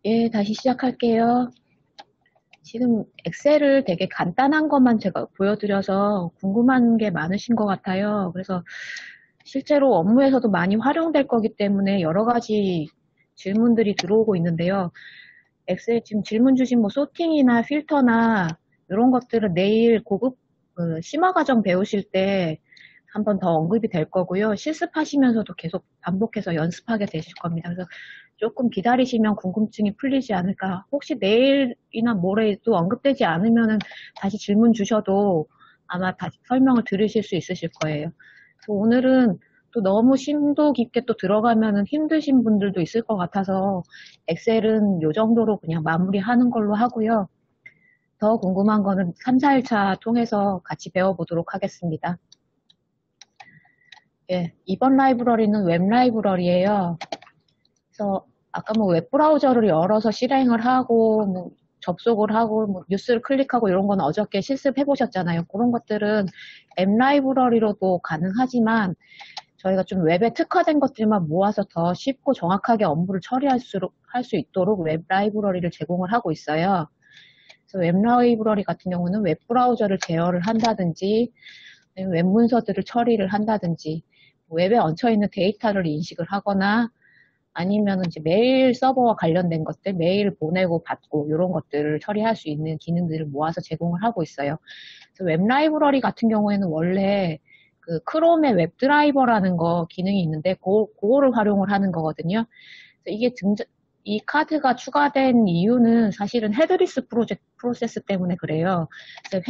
예, 다시 시작할게요. 지금 엑셀을 되게 간단한 것만 제가 보여드려서 궁금한 게 많으신 것 같아요. 그래서 실제로 업무에서도 많이 활용될 거기 때문에 여러 가지 질문들이 들어오고 있는데요. 엑셀 지금 질문 주신 뭐 소팅이나 필터나 이런 것들은 내일 고급 심화 과정 배우실 때 한 번 더 언급이 될 거고요. 실습하시면서도 계속 반복해서 연습하게 되실 겁니다. 그래서 조금 기다리시면 궁금증이 풀리지 않을까. 혹시 내일이나 모레도 언급되지 않으면은 다시 질문 주셔도 아마 다시 설명을 들으실 수 있으실 거예요. 그래서 오늘은 또 너무 심도 깊게 또 들어가면은 힘드신 분들도 있을 것 같아서 엑셀은 요 정도로 그냥 마무리하는 걸로 하고요. 더 궁금한 거는 3, 4일차 통해서 같이 배워보도록 하겠습니다. 예, 이번 라이브러리는 웹 라이브러리예요. 그래서 아까 뭐 웹브라우저를 열어서 실행을 하고 뭐 접속을 하고 뭐 뉴스를 클릭하고 이런 건 어저께 실습해 보셨잖아요. 그런 것들은 앱 라이브러리로도 가능하지만 저희가 좀 웹에 특화된 것들만 모아서 더 쉽고 정확하게 업무를 처리할 수 있도록 웹 라이브러리를 제공을 하고 있어요. 그래서 웹 라이브러리 같은 경우는 웹 브라우저를 제어를 한다든지 웹 문서들을 처리를 한다든지 웹에 얹혀 있는 데이터를 인식을 하거나 아니면 이제 메일 서버와 관련된 것들, 메일 보내고 받고 이런 것들을 처리할 수 있는 기능들을 모아서 제공을 하고 있어요. 그래서 웹 라이브러리 같은 경우에는 원래 그 크롬의 웹 드라이버라는 거 기능이 있는데 그거를 활용을 하는 거거든요. 그래서 이 카드가 추가된 이유는 사실은 헤드리스 프로세스 때문에 그래요. 그래서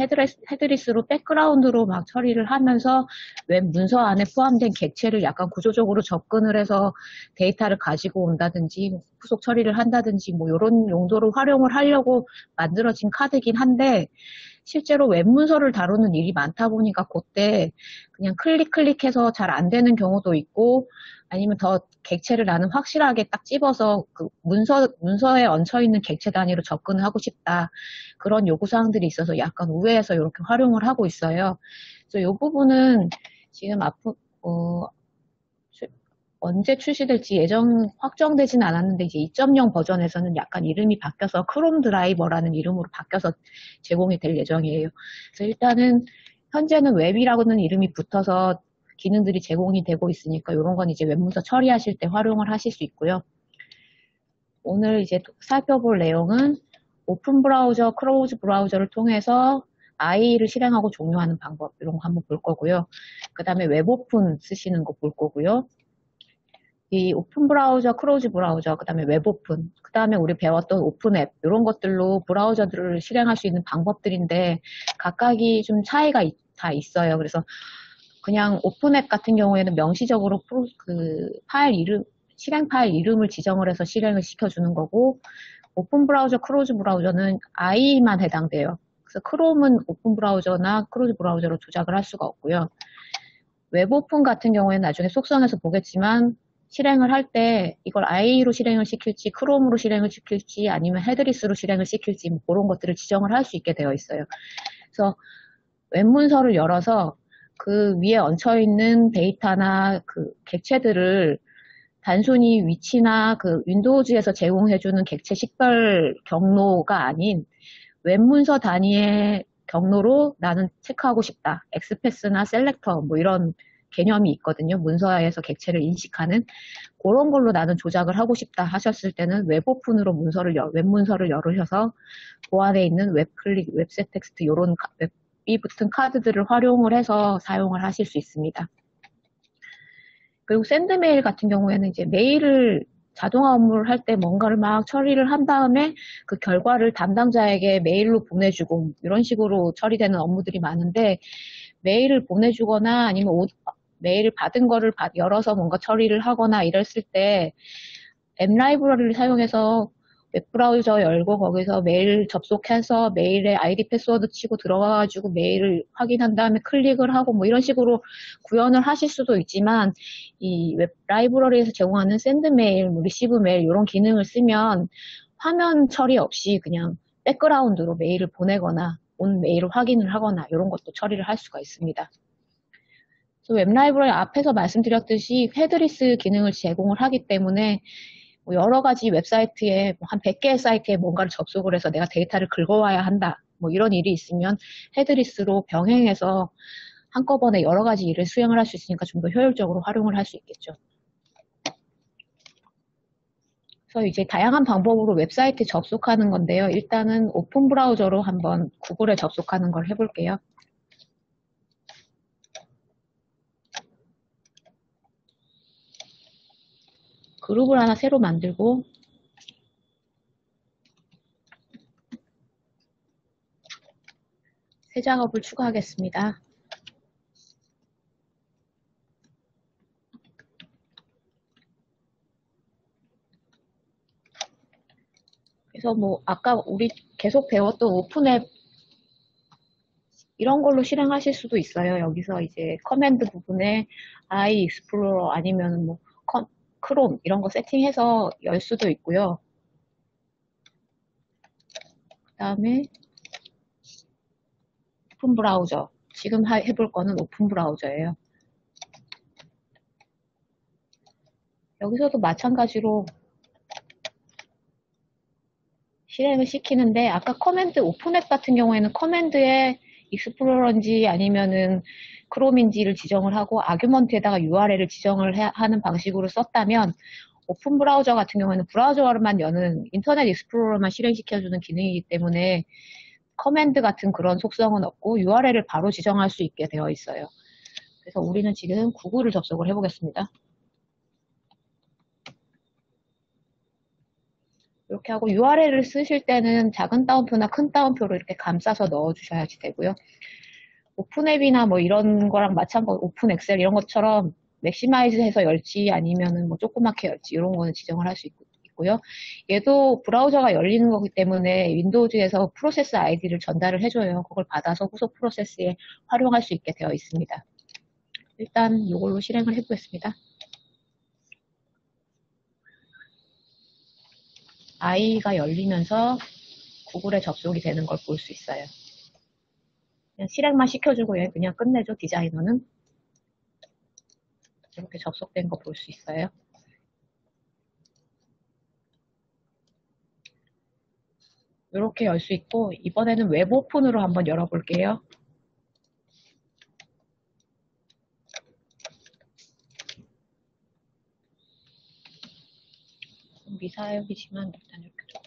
헤드리스로 백그라운드로 막 처리를 하면서 웹 문서 안에 포함된 객체를 약간 구조적으로 접근을 해서 데이터를 가지고 온다든지 후속 처리를 한다든지 뭐 이런 용도로 활용을 하려고 만들어진 카드긴 한데 실제로 웹 문서를 다루는 일이 많다 보니까 그때 그냥 클릭해서 잘 안 되는 경우도 있고 아니면 더 객체를 나는 확실하게 딱 집어서 그 문서에 얹혀 있는 객체 단위로 접근을 하고 싶다. 그런 요구사항들이 있어서 약간 우회해서 이렇게 활용을 하고 있어요. 그래서 이 부분은 지금 언제 출시될지 확정되진 않았는데 이제 2.0 버전에서는 약간 이름이 바뀌어서 크롬 드라이버라는 이름으로 바뀌어서 제공이 될 예정이에요. 그래서 일단은 현재는 웹이라고는 이름이 붙어서 기능들이 제공이 되고 있으니까 이런 건 이제 웹문서 처리하실 때 활용을 하실 수 있고요. 오늘 이제 살펴볼 내용은 오픈 브라우저, 클로즈 브라우저를 통해서 IE를 실행하고 종료하는 방법 이런 거 한번 볼 거고요. 그 다음에 웹 오픈 쓰시는 거 볼 거고요. 이 오픈 브라우저, 클로즈 브라우저, 그 다음에 웹 오픈, 그 다음에 우리 배웠던 오픈 앱, 이런 것들로 브라우저들을 실행할 수 있는 방법들인데, 각각이 좀 차이가 다 있어요. 그래서 그냥 오픈 앱 같은 경우에는 명시적으로 실행 파일 이름을 지정을 해서 실행을 시켜주는 거고, 오픈 브라우저, 클로즈 브라우저는 IE만 해당돼요. 그래서 크롬은 오픈 브라우저나 클로즈 브라우저로 조작을 할 수가 없고요. 웹 오픈 같은 경우에는 나중에 속성에서 보겠지만 실행을 할 때 이걸 IE로 실행을 시킬지 크롬으로 실행을 시킬지 아니면 헤드리스로 실행을 시킬지 뭐 그런 것들을 지정을 할 수 있게 되어 있어요. 그래서 웹 문서를 열어서 그 위에 얹혀 있는 데이터나 그 객체들을 단순히 위치나 그 윈도우즈에서 제공해주는 객체 식별 경로가 아닌 웹 문서 단위의 경로로 나는 체크하고 싶다. 엑스패스나 셀렉터 뭐 이런 개념이 있거든요. 문서에서 객체를 인식하는 그런 걸로 나는 조작을 하고 싶다 하셨을 때는 웹 오픈으로 웹 문서를 열으셔서 그 안에 있는 웹 클릭, 웹셋 텍스트 이런 웹이 붙은 카드들을 활용을 해서 사용을 하실 수 있습니다. 그리고 샌드메일 같은 경우에는 이제 메일을 자동화 업무를 할 때 뭔가를 막 처리를 한 다음에 그 결과를 담당자에게 메일로 보내주고 이런 식으로 처리되는 업무들이 많은데 메일을 보내주거나 아니면 메일을 받은 거를 열어서 뭔가 처리를 하거나 이랬을 때 앱 라이브러리를 사용해서 웹브라우저 열고 거기서 메일 접속해서 메일에 아이디 패스워드 치고 들어가가지고 메일을 확인한 다음에 클릭을 하고 뭐 이런 식으로 구현을 하실 수도 있지만 이 웹 라이브러리에서 제공하는 샌드 메일, 뭐 리시브 메일 이런 기능을 쓰면 화면 처리 없이 그냥 백그라운드로 메일을 보내거나 온 메일을 확인을 하거나 이런 것도 처리를 할 수가 있습니다. 그래서 웹 라이브러리 앞에서 말씀드렸듯이 헤드리스 기능을 제공을 하기 때문에 뭐 여러 가지 웹사이트에 한 100개의 사이트에 뭔가를 접속을 해서 내가 데이터를 긁어와야 한다. 뭐 이런 일이 있으면 헤드리스로 병행해서 한꺼번에 여러 가지 일을 수행을 할 수 있으니까 좀 더 효율적으로 활용을 할 수 있겠죠. 그래서 이제 다양한 방법으로 웹사이트 접속하는 건데요. 일단은 오픈 브라우저로 한번 구글에 접속하는 걸 해볼게요. 그룹을 하나 새로 만들고 새 작업을 추가하겠습니다. 그래서 뭐 아까 우리 계속 배웠던 오픈앱 이런 걸로 실행하실 수도 있어요. 여기서 이제 커맨드 부분에 i 익스플로러 아니면 뭐 크롬 이런 거 세팅해서 열 수도 있고요. 그 다음에 오픈 브라우저. 지금 해볼 거는 오픈 브라우저예요. 여기서도 마찬가지로 실행을 시키는데 아까 커맨드 오픈앱 같은 경우에는 커맨드에 익스플로러인지 아니면은 크롬인지를 지정을 하고 아규먼트에다가 URL을 지정을 하는 방식으로 썼다면 오픈 브라우저 같은 경우에는 브라우저만 여는 인터넷 익스플로러만 실행시켜주는 기능이기 때문에 커맨드 같은 그런 속성은 없고 URL을 바로 지정할 수 있게 되어 있어요. 그래서 우리는 지금 구글을 접속을 해보겠습니다. 이렇게 하고 URL을 쓰실 때는 작은 따옴표나 큰 따옴표로 이렇게 감싸서 넣어주셔야지 되고요. 오픈앱이나 뭐 이런 거랑 마찬가지로 오픈 엑셀 이런 것처럼 맥시마이즈 해서 열지 아니면은 뭐 조그맣게 열지 이런 거는 지정을 할 수 있고요. 얘도 브라우저가 열리는 거기 때문에 윈도우즈에서 프로세스 아이디를 전달을 해줘요. 그걸 받아서 후속 프로세스에 활용할 수 있게 되어 있습니다. 일단 이걸로 실행을 해보겠습니다. i가 열리면서 구글에 접속이 되는 걸 볼 수 있어요. 그냥 실행만 시켜주고 얘 그냥 끝내죠. 디자이너는 이렇게 접속된 거 볼 수 있어요. 이렇게 열 수 있고 이번에는 웹 오픈으로 한번 열어볼게요. 미사역이지만 일단 이렇게 좀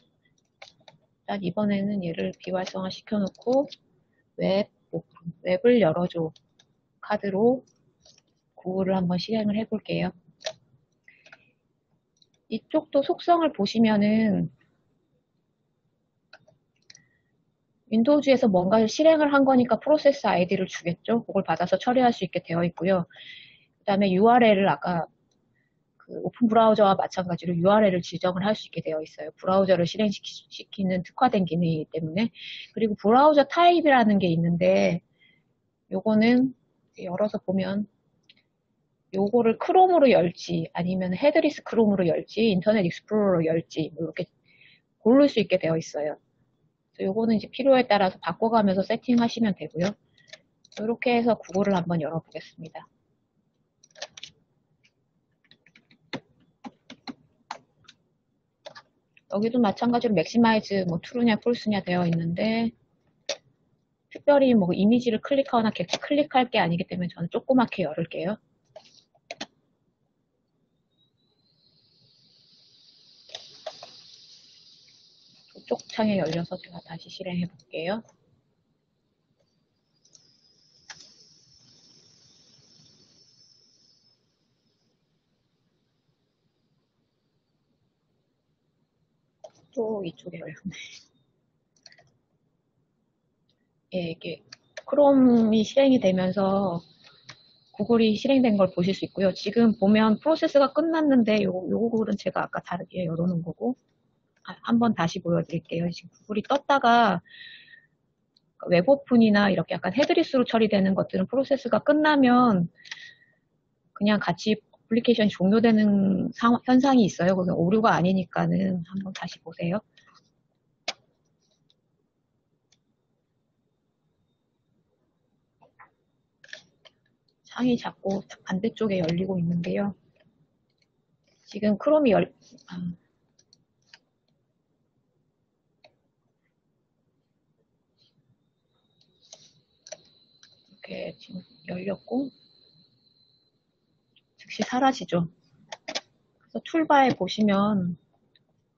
일단 이번에는 얘를 비활성화 시켜놓고 웹 오픈, 웹을 열어줘 카드로 구글을 한번 실행을 해볼게요. 이쪽도 속성을 보시면은 윈도우즈에서 뭔가를 실행을 한 거니까 프로세스 아이디를 주겠죠. 그걸 받아서 처리할 수 있게 되어 있고요. 그 다음에 URL을 아까 그 오픈 브라우저와 마찬가지로 URL을 지정을 할 수 있게 되어 있어요. 브라우저를 실행시키는 특화된 기능이기 때문에. 그리고 브라우저 타입이라는 게 있는데 요거는 열어서 보면 요거를 크롬으로 열지 아니면 헤드리스 크롬으로 열지 인터넷 익스플로러로 열지 뭐 이렇게 고를 수 있게 되어 있어요. 요거는 이제 필요에 따라서 바꿔가면서 세팅하시면 되고요. 이렇게 해서 구글을 한번 열어보겠습니다. 여기도 마찬가지로 맥시마이즈 뭐 true냐 false냐 되어 있는데 특별히 뭐 이미지를 클릭하거나 계속 클릭할 게 아니기 때문에 저는 조그맣게 열을게요. 저쪽 창에 열려서 제가 다시 실행해 볼게요. 또 이쪽에 열렸네. 예, 이게 크롬이 실행이 되면서 구글이 실행된 걸 보실 수 있고요. 지금 보면 프로세스가 끝났는데 요거는 제가 아까 다르게 열어놓은 거고 한번 다시 보여드릴게요. 지금 구글이 떴다가 웹 오픈이나 이렇게 약간 헤드리스로 처리되는 것들은 프로세스가 끝나면 그냥 같이 어플리케이션이 종료되는 현상이 있어요. 그게 오류가 아니니까는 한번 다시 보세요. 창이 자꾸 반대쪽에 열리고 있는데요. 지금 크롬이 네, 지금 열렸고 즉시 사라지죠. 그래서 툴바에 보시면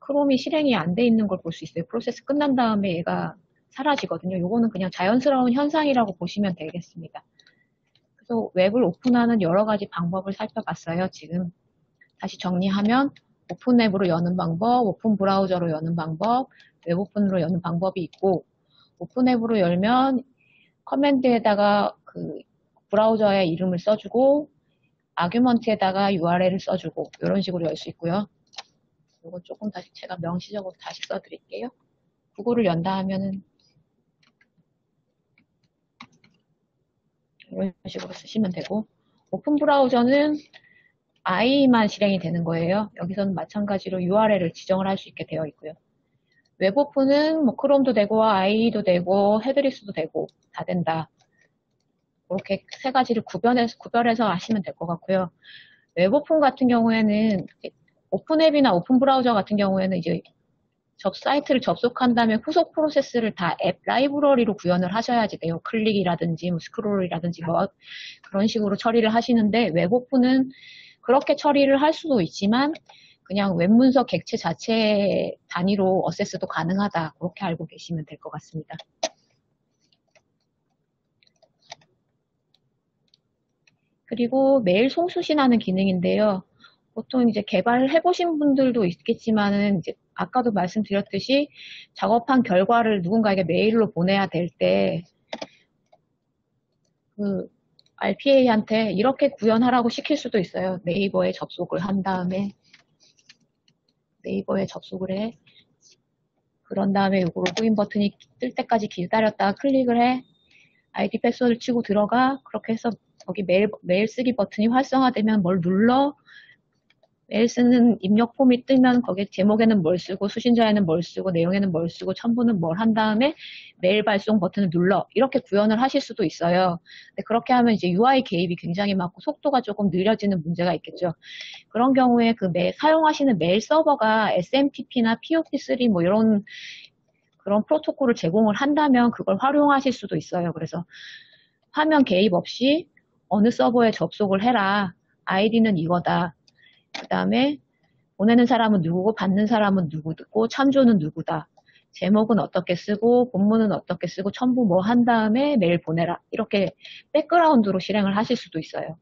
크롬이 실행이 안 돼 있는 걸 볼 수 있어요. 프로세스 끝난 다음에 얘가 사라지거든요. 요거는 그냥 자연스러운 현상이라고 보시면 되겠습니다. 그래서 웹을 오픈하는 여러 가지 방법을 살펴봤어요. 지금 다시 정리하면 오픈 앱으로 여는 방법, 오픈 브라우저로 여는 방법, 웹 오픈으로 여는 방법이 있고, 오픈 앱으로 열면 커맨드에다가 그 브라우저의 이름을 써주고 아규먼트에다가 URL을 써주고 이런 식으로 열 수 있고요. 이거 조금 다시 제가 명시적으로 다시 써드릴게요. 구글을 연다 하면은 이런 식으로 쓰시면 되고, 오픈 브라우저는 IE만 실행이 되는 거예요. 여기서는 마찬가지로 URL을 지정을 할 수 있게 되어 있고요. 웹 오픈은 뭐 크롬도 되고 IE도 되고 헤드리스도 되고 다 된다. 이렇게 세 가지를 구별해서 하시면 될 것 같고요. 웹 오픈 같은 경우에는 오픈 앱이나 오픈 브라우저 같은 경우에는 이제 사이트를 접속한 다음에 후속 프로세스를 다 앱 라이브러리로 구현을 하셔야지 돼요. 클릭이라든지 뭐 스크롤이라든지 뭐 그런 식으로 처리를 하시는데 웹 오픈은 그렇게 처리를 할 수도 있지만 그냥 웹 문서 객체 자체 단위로 어세스도 가능하다. 그렇게 알고 계시면 될 것 같습니다. 그리고 메일 송수신하는 기능인데요. 보통 이제 개발을 해보신 분들도 있겠지만은 이제 아까도 말씀드렸듯이 작업한 결과를 누군가에게 메일로 보내야 될 때 그 RPA한테 이렇게 구현하라고 시킬 수도 있어요. 네이버에 접속을 한 다음에 네이버에 접속을 해. 그런 다음에 요거 로그인 버튼이 뜰 때까지 기다렸다가 클릭을 해. 아이디 패스워드 치고 들어가. 그렇게 해서 거기 메일 쓰기 버튼이 활성화되면 뭘 눌러. 메일 쓰는 입력 폼이 뜨면 거기 제목에는 뭘 쓰고 수신자에는 뭘 쓰고 내용에는 뭘 쓰고 첨부는 뭘 한 다음에 메일 발송 버튼을 눌러. 이렇게 구현을 하실 수도 있어요. 근데 그렇게 하면 이제 UI 개입이 굉장히 많고 속도가 조금 느려지는 문제가 있겠죠. 그런 경우에 그 사용하시는 메일 서버가 SMTP나 POP3 뭐 이런 그런 프로토콜을 제공을 한다면 그걸 활용하실 수도 있어요. 그래서 화면 개입 없이 어느 서버에 접속을 해라. 아이디는 이거다. 그 다음에 보내는 사람은 누구고 받는 사람은 누구고 참조는 누구다. 제목은 어떻게 쓰고 본문은 어떻게 쓰고 첨부 뭐 한 다음에 메일 보내라. 이렇게 백그라운드로 실행을 하실 수도 있어요.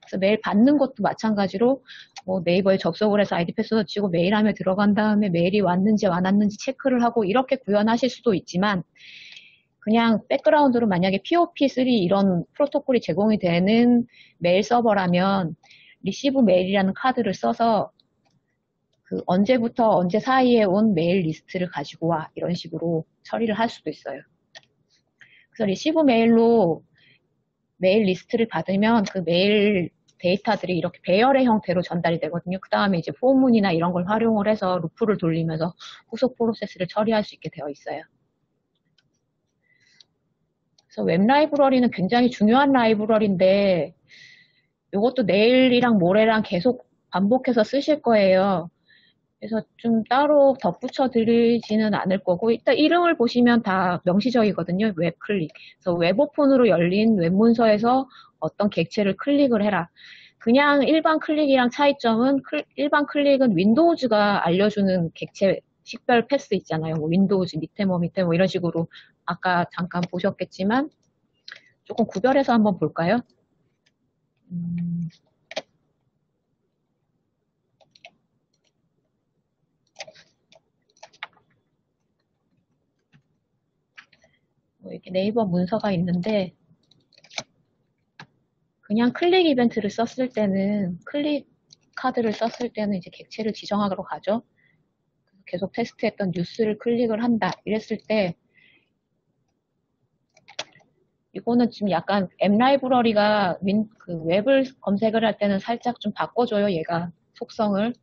그래서 메일 받는 것도 마찬가지로 뭐 네이버에 접속을 해서 아이디 패스워드 치고 메일함에 들어간 다음에 메일이 왔는지 안 왔는지 체크를 하고 이렇게 구현하실 수도 있지만 그냥 백그라운드로 만약에 POP3 이런 프로토콜이 제공이 되는 메일 서버라면 리시브 메일이라는 카드를 써서 그 언제부터 언제 사이에 온 메일 리스트를 가지고 와 이런 식으로 처리를 할 수도 있어요. 그래서 리시브 메일로 메일 리스트를 받으면 그 메일 데이터들이 이렇게 배열의 형태로 전달이 되거든요. 그 다음에 이제 포문이나 이런 걸 활용을 해서 루프를 돌리면서 후속 프로세스를 처리할 수 있게 되어 있어요. 그래서 웹 라이브러리는 굉장히 중요한 라이브러리인데 이것도 내일이랑 모레랑 계속 반복해서 쓰실 거예요. 그래서 좀 따로 덧붙여 드리지는 않을 거고 일단 이름을 보시면 다 명시적이거든요. 웹 클릭. 그래서 웹 오픈으로 열린 웹 문서에서 어떤 객체를 클릭을 해라. 그냥 일반 클릭이랑 차이점은 일반 클릭은 윈도우즈가 알려주는 객체 식별 패스 있잖아요. 뭐 윈도우즈 밑에 뭐 이런 식으로 아까 잠깐 보셨겠지만 조금 구별해서 한번 볼까요? 뭐 이렇게 네이버 문서가 있는데 그냥 클릭 이벤트를 썼을 때는 클릭 카드를 썼을 때는 이제 객체를 지정하러 가죠. 계속 테스트했던 뉴스를 클릭을 한다 이랬을 때 이거는 지금 약간 앱 라이브러리가 그 웹을 검색을 할 때는 살짝 좀 바꿔줘요. 얘가 속성을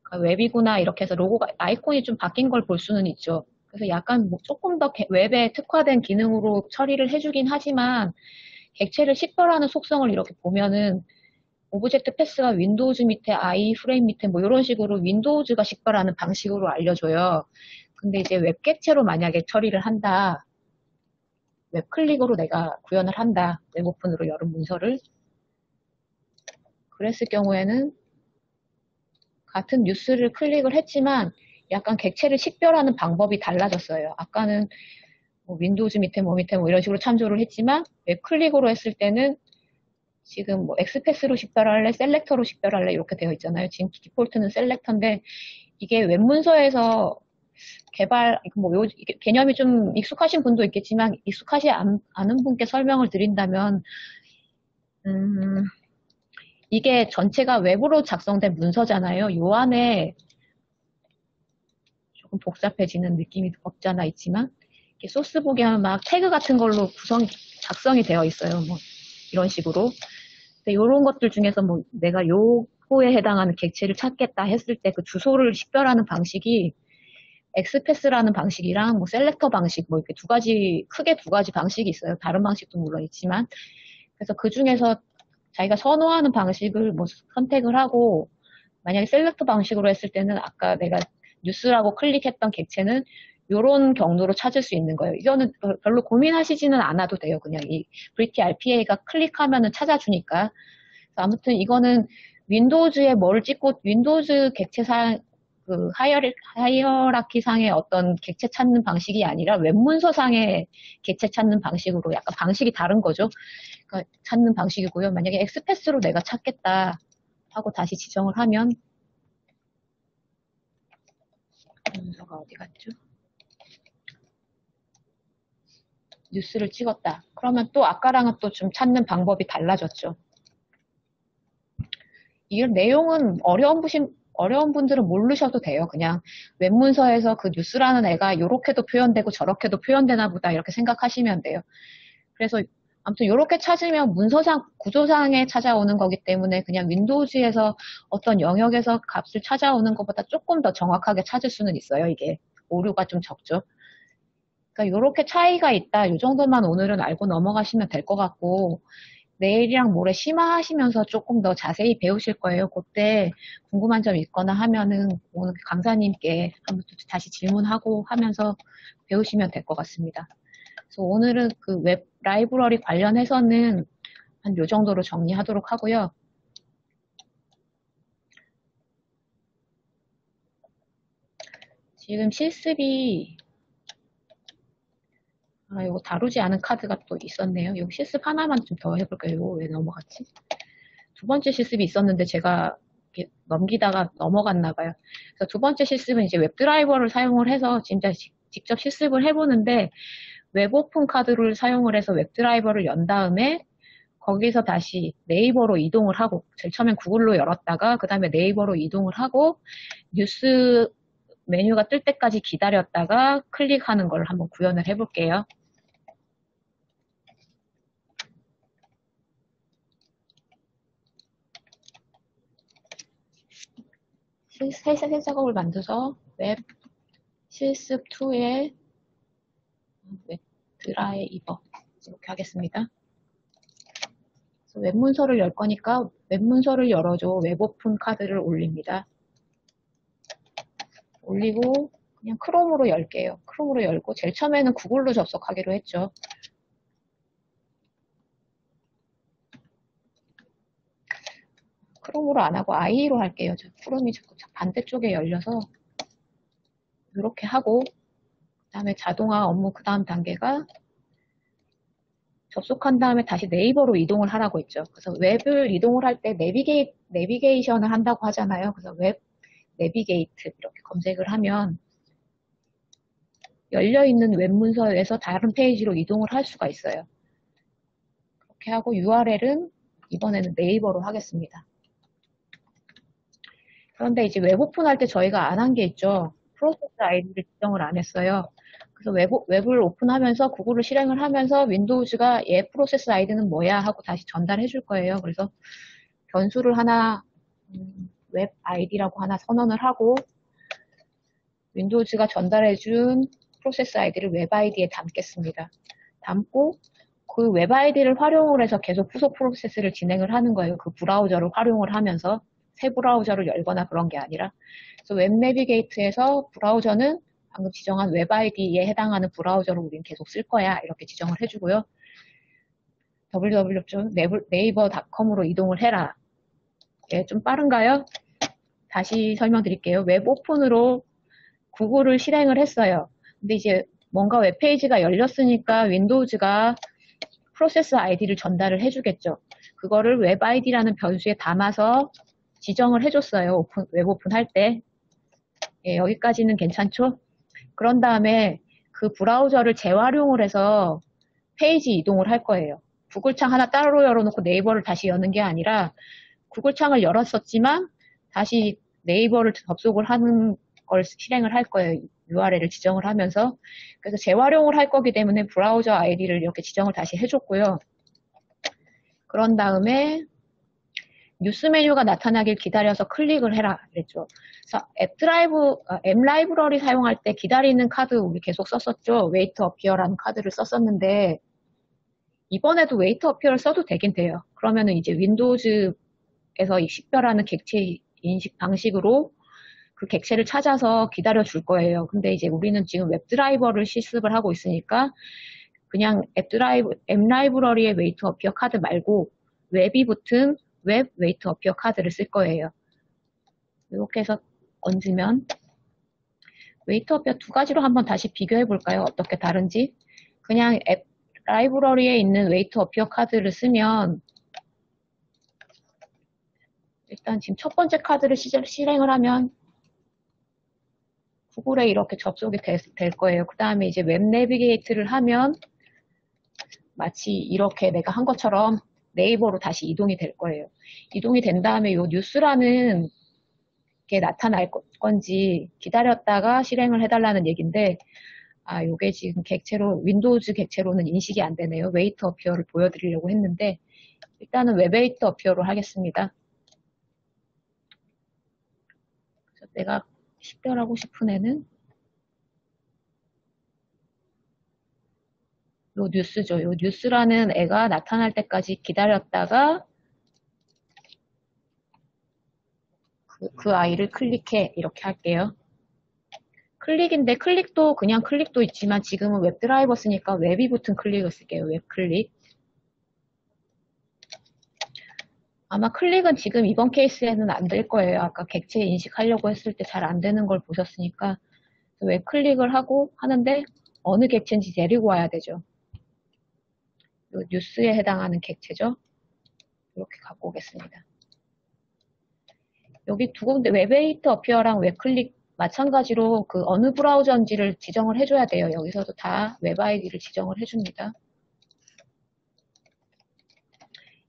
그러니까 웹이구나 이렇게 해서 로고가 아이콘이 좀 바뀐 걸 볼 수는 있죠. 그래서 약간 뭐 조금 더 웹에 특화된 기능으로 처리를 해주긴 하지만 객체를 식별하는 속성을 이렇게 보면은 오브젝트 패스가 윈도우즈 밑에 i 프레임 밑에 뭐 이런 식으로 윈도우즈가 식별하는 방식으로 알려줘요. 근데 이제 웹 객체로 만약에 처리를 한다. 웹 클릭으로 내가 구현을 한다. 웹 오픈으로 열은 문서를. 그랬을 경우에는 같은 뉴스를 클릭을 했지만 약간 객체를 식별하는 방법이 달라졌어요. 아까는 뭐 윈도우즈 밑에 뭐 밑에 뭐 이런 식으로 참조를 했지만 웹 클릭으로 했을 때는 지금 뭐 엑스패스로 식별할래, 셀렉터로 식별할래 이렇게 되어 있잖아요. 지금 디폴트는 셀렉터인데 이게 웹 문서에서 개발, 뭐, 개념이 좀 익숙하신 분도 있겠지만, 익숙하지 않은 분께 설명을 드린다면, 이게 전체가 웹으로 작성된 문서잖아요. 요 안에 조금 복잡해지는 느낌이 없지 않아 있지만, 이렇게 소스북에 하면 막 태그 같은 걸로 작성이 되어 있어요. 뭐, 이런 식으로. 근데 이런 것들 중에서 뭐, 내가 요거에 해당하는 객체를 찾겠다 했을 때 그 주소를 식별하는 방식이 엑스패스라는 방식이랑 뭐 셀렉터 방식 뭐 이렇게 크게 두 가지 방식이 있어요. 다른 방식도 물론 있지만. 그래서 그 중에서 자기가 선호하는 방식을 뭐 선택을 하고 만약에 셀렉터 방식으로 했을 때는 아까 내가 뉴스라고 클릭했던 객체는 이런 경로로 찾을 수 있는 거예요. 이거는 별로 고민하시지는 않아도 돼요. 그냥 이 브리티 RPA가 클릭하면은 찾아주니까. 아무튼 이거는 윈도우즈에 뭘 찍고 윈도우즈 객체상 그 하이어라키 상의 어떤 객체 찾는 방식이 아니라 웹문서상의 객체 찾는 방식으로 약간 방식이 다른 거죠. 그러니까 찾는 방식이고요. 만약에 엑스패스로 내가 찾겠다 하고 다시 지정을 하면 문서가 어디 갔죠? 뉴스를 찍었다. 그러면 또 아까랑은 또 좀 찾는 방법이 달라졌죠. 이 내용은 어려운 분들은 모르셔도 돼요. 그냥 웹문서에서 그 뉴스라는 애가 이렇게도 표현되고 저렇게도 표현되나 보다 이렇게 생각하시면 돼요. 그래서 아무튼 이렇게 찾으면 문서상, 구조상에 찾아오는 거기 때문에 그냥 윈도우즈에서 어떤 영역에서 값을 찾아오는 것보다 조금 더 정확하게 찾을 수는 있어요. 이게 오류가 좀 적죠. 그러니까 이렇게 차이가 있다. 이 정도만 오늘은 알고 넘어가시면 될 것 같고 내일이랑 모레 심화하시면서 조금 더 자세히 배우실 거예요. 그때 궁금한 점 있거나 하면은 오늘 강사님께 한번 다시 질문하고 하면서 배우시면 될 것 같습니다. 그래서 오늘은 그 웹 라이브러리 관련해서는 한 요 정도로 정리하도록 하고요. 지금 실습이 이거 다루지 않은 카드가 또 있었네요. 이거 실습 하나만 좀 더 해볼까요? 이거 왜 넘어갔지? 두 번째 실습이 있었는데 제가 넘기다가 넘어갔나 봐요. 그래서 두 번째 실습은 이제 웹드라이버를 사용을 해서 진짜 직접 실습을 해보는데 웹 오픈 카드를 사용을 해서 웹드라이버를 연 다음에 거기서 다시 네이버로 이동을 하고 제일 처음엔 구글로 열었다가 그 다음에 네이버로 이동을 하고 뉴스 메뉴가 뜰 때까지 기다렸다가 클릭하는 걸 한번 구현을 해볼게요. 새 작업을 만들어서 웹 실습 2에 웹 드라이버 이렇게 하겠습니다. 웹 문서를 열 거니까 웹 문서를 열어줘. 웹 오픈 카드를 올립니다. 올리고 그냥 크롬으로 열게요. 크롬으로 열고 제일 처음에는 구글로 접속하기로 했죠. 크롬으로 안 하고 IE로 할게요. 크롬이 자꾸 반대쪽에 열려서 이렇게 하고 그 다음에 자동화 업무 그 다음 단계가 접속한 다음에 다시 네이버로 이동을 하라고 했죠. 그래서 웹을 이동을 할 때 내비게이션을 한다고 하잖아요. 그래서 웹 내비게이트 이렇게 검색을 하면 열려있는 웹 문서에서 다른 페이지로 이동을 할 수가 있어요. 그렇게 하고 URL은 이번에는 네이버로 하겠습니다. 그런데 이제 웹 오픈할 때 저희가 안 한 게 있죠. 프로세스 아이디를 지정을 안 했어요. 그래서 웹을 오픈하면서 구글을 실행을 하면서 윈도우즈가 얘 프로세스 아이디는 뭐야 하고 다시 전달해 줄 거예요. 그래서 변수를 하나 웹 아이디라고 하나 선언을 하고 윈도우즈가 전달해 준 프로세스 아이디를 웹 아이디에 담겠습니다. 담고 그 웹 아이디를 활용을 해서 계속 후속 프로세스를 진행을 하는 거예요. 그 브라우저를 활용을 하면서 새 브라우저를 열거나 그런 게 아니라. 그래서 웹 내비게이트에서 브라우저는 방금 지정한 웹 아이디에 해당하는 브라우저를 우린 계속 쓸 거야. 이렇게 지정을 해주고요. www.naver.com으로 이동을 해라. 예, 좀 빠른가요? 다시 설명드릴게요. 웹 오픈으로 구글을 실행을 했어요. 근데 이제 뭔가 웹페이지가 열렸으니까 윈도우즈가 프로세스 아이디를 전달을 해주겠죠. 그거를 웹 아이디라는 변수에 담아서 지정을 해줬어요. 웹 오픈할 때. 예, 여기까지는 괜찮죠? 그런 다음에 그 브라우저를 재활용을 해서 페이지 이동을 할 거예요. 구글 창 하나 따로 열어놓고 네이버를 다시 여는 게 아니라 구글 창을 열었었지만 다시 네이버를 접속을 하는 걸 실행을 할 거예요. URL을 지정을 하면서. 그래서 재활용을 할 거기 때문에 브라우저 아이디를 이렇게 지정을 다시 해줬고요. 그런 다음에 뉴스 메뉴가 나타나길 기다려서 클릭을 해라 그랬죠. 그래서 앱 라이브러리 사용할 때 기다리는 카드 우리 계속 썼었죠. 웨이트 어피어라는 카드를 썼었는데 이번에도 웨이트 어피어를 써도 되긴 돼요. 그러면은 이제 윈도우즈에서 식별하는 객체 인식 방식으로 그 객체를 찾아서 기다려 줄 거예요. 근데 이제 우리는 지금 웹 드라이버를 실습을 하고 있으니까 그냥 앱 라이브러리의 웨이트 어피어 카드 말고 웹이 붙은 웹 웨이트 어피어 카드를 쓸 거예요. 이렇게 해서 얹으면 웨이트 어피어 두 가지로 한번 다시 비교해 볼까요? 어떻게 다른지. 그냥 앱 라이브러리에 있는 웨이트 어피어 카드를 쓰면 일단 지금 첫 번째 카드를 실행을 하면 구글에 이렇게 접속이 될 거예요. 그 다음에 이제 웹 내비게이트를 하면 마치 이렇게 내가 한 것처럼 네이버로 다시 이동이 될 거예요. 이동이 된 다음에 이 뉴스라는 게 나타날 건지 기다렸다가 실행을 해달라는 얘기인데 요게 지금 객체로 윈도우즈 객체로는 인식이 안 되네요. 웨이트 어피어를 보여드리려고 했는데 일단은 웹 웨이트 어피어로 하겠습니다. 그래서 내가 식별하고 싶은 애는 요 뉴스죠. 요 뉴스라는 애가 나타날 때까지 기다렸다가 그 아이를 클릭해 이렇게 할게요. 클릭인데 클릭도 그냥 클릭도 있지만 지금은 웹 드라이버 쓰니까 웹이 붙은 클릭을 쓸게요. 웹 클릭. 아마 클릭은 지금 이번 케이스에는 안 될 거예요. 아까 객체 인식하려고 했을 때 잘 안 되는 걸 보셨으니까 웹 클릭을 하고 하는데 어느 객체인지 데리고 와야 되죠. 요 뉴스에 해당하는 객체죠. 이렇게 갖고 오겠습니다. 여기 두 군데 웹웨이트 어피어랑 웹클릭 마찬가지로 그 어느 브라우저인지를 지정을 해줘야 돼요. 여기서도 다 웹 아이디를 지정을 해줍니다.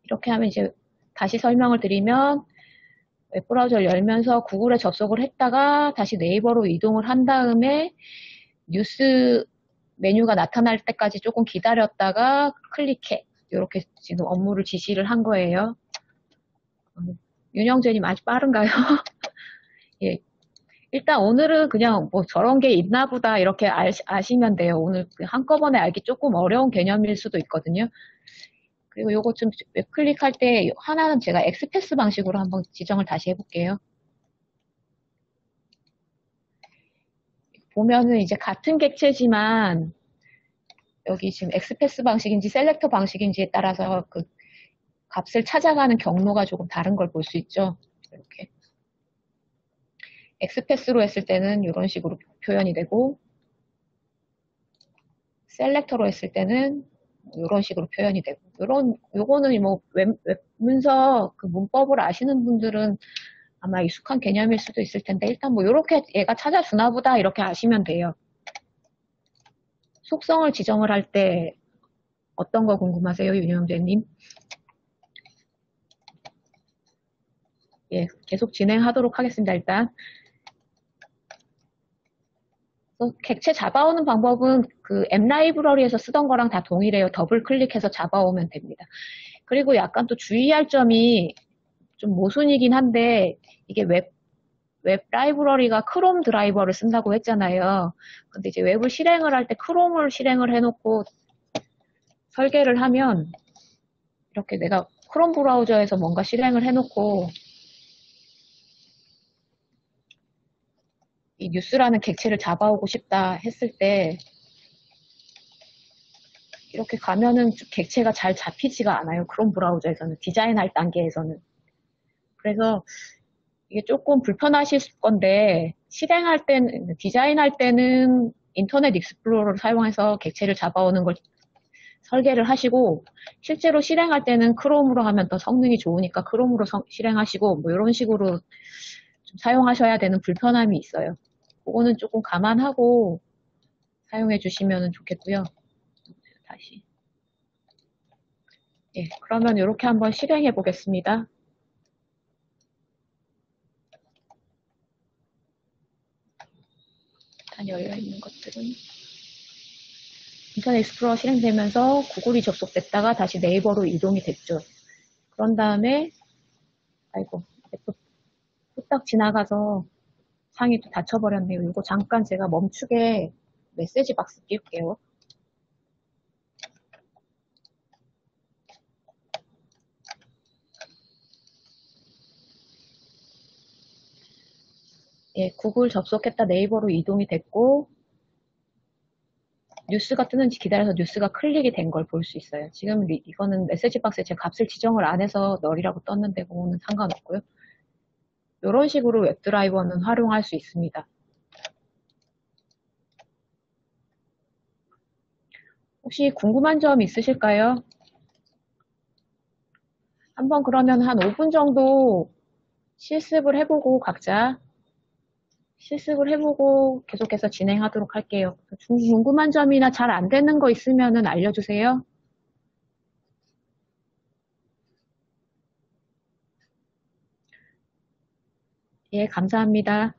이렇게 하면 이제 다시 설명을 드리면 웹브라우저를 열면서 구글에 접속을 했다가 다시 네이버로 이동을 한 다음에 뉴스 메뉴가 나타날 때까지 조금 기다렸다가 클릭해. 이렇게 지금 업무를 지시를 한 거예요. 윤영재님 아주 빠른가요? 예. 일단 오늘은 그냥 뭐 저런 게 있나 보다 이렇게 아시면 돼요. 오늘 한꺼번에 알기 조금 어려운 개념일 수도 있거든요. 그리고 요거 좀 클릭할 때 하나는 제가 엑스패스 방식으로 한번 지정을 다시 해볼게요. 보면은 이제 같은 객체지만 여기 지금 엑스패스 방식인지 셀렉터 방식인지에 따라서 그 값을 찾아가는 경로가 조금 다른 걸 볼 수 있죠. 이렇게 엑스패스로 했을 때는 이런 식으로 표현이 되고 셀렉터로 했을 때는 이런 식으로 표현이 되고 요거는 뭐 웹 문서 그 문법을 아시는 분들은 아마 익숙한 개념일 수도 있을 텐데 일단 뭐 이렇게 얘가 찾아주나 보다 이렇게 아시면 돼요. 속성을 지정을 할 때 어떤 거 궁금하세요, 윤영재님? 예, 계속 진행하도록 하겠습니다. 일단 객체 잡아오는 방법은 그 앱 라이브러리에서 쓰던 거랑 다 동일해요. 더블 클릭해서 잡아오면 됩니다. 그리고 약간 또 주의할 점이 좀 모순이긴 한데 이게 웹 라이브러리가 크롬 드라이버를 쓴다고 했잖아요. 근데 이제 웹을 실행을 할 때 크롬을 실행을 해놓고 설계를 하면 이렇게 내가 크롬 브라우저에서 뭔가 실행을 해놓고 이 뉴스라는 객체를 잡아오고 싶다 했을 때 이렇게 가면은 객체가 잘 잡히지가 않아요. 크롬 브라우저에서는, 디자인할 단계에서는. 그래서 이게 조금 불편하실 건데, 실행할 때는, 디자인할 때는 인터넷 익스플로러를 사용해서 객체를 잡아오는 걸 설계를 하시고, 실제로 실행할 때는 크롬으로 하면 더 성능이 좋으니까 크롬으로 실행하시고, 뭐 이런 식으로 좀 사용하셔야 되는 불편함이 있어요. 그거는 조금 감안하고 사용해 주시면 좋겠고요. 다시. 예, 그러면 이렇게 한번 실행해 보겠습니다. 일단 열려있는 것들은 인터넷 익스플로러 실행되면서 구글이 접속됐다가 다시 네이버로 이동이 됐죠. 그런 다음에 아이고 또 후딱 지나가서 상이 또 닫혀버렸네요. 이거 잠깐 제가 멈추게 메시지 박스 띄울게요. 예, 구글 접속했다 네이버로 이동이 됐고 뉴스가 뜨는지 기다려서 뉴스가 클릭이 된 걸 볼 수 있어요. 지금 이거는 메시지 박스에 제 값을 지정을 안 해서 널이라고 떴는데 그거는 상관없고요. 이런 식으로 웹드라이버는 활용할 수 있습니다. 혹시 궁금한 점 있으실까요? 한번 그러면 한 5분 정도 실습을 해보고 각자 실습을 해보고 계속해서 진행하도록 할게요. 궁금한 점이나 잘 안 되는 거 있으면 알려주세요. 예, 감사합니다.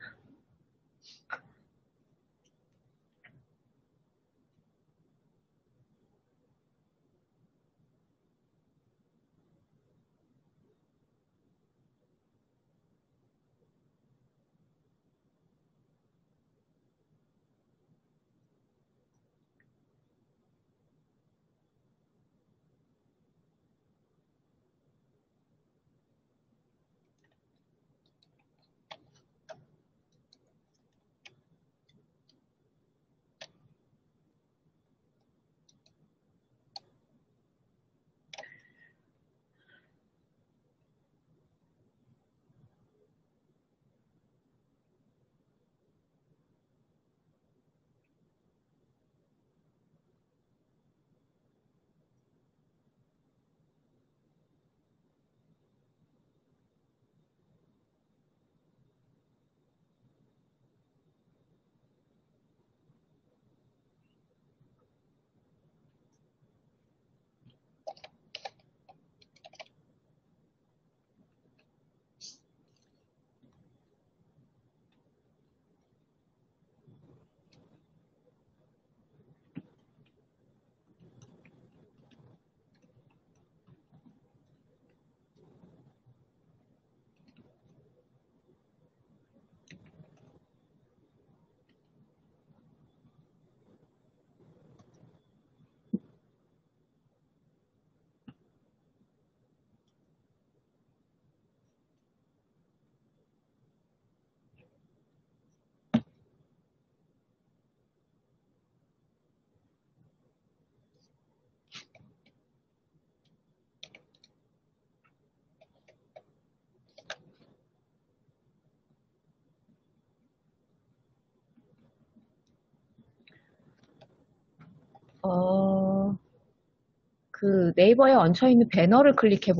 그 네이버에 얹혀있는 배너를 클릭해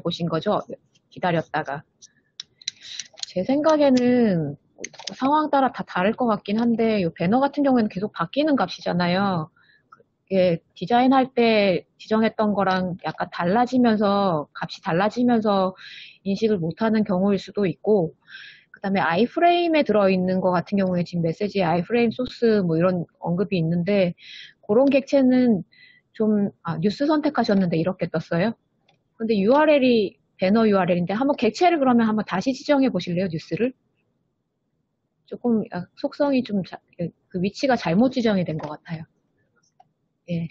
보신 거죠? 기다렸다가. 제 생각에는 상황 따라 다 다를 것 같긴 한데, 이 배너 같은 경우에는 계속 바뀌는 값이잖아요. 이게 디자인할 때 지정했던 거랑 약간 달라지면서, 값이 달라지면서 인식을 못하는 경우일 수도 있고, 그 다음에 아이프레임에 들어있는 거 같은 경우에 지금 메시지에 아이프레임 소스 뭐 이런 언급이 있는데, 그런 객체는 좀, 뉴스 선택하셨는데 이렇게 떴어요. 근데 URL이 배너 URL인데 한번 객체를 그러면 한번 다시 지정해 보실래요, 뉴스를? 조금 속성이 좀 그 위치가 잘못 지정이 된 것 같아요. 예.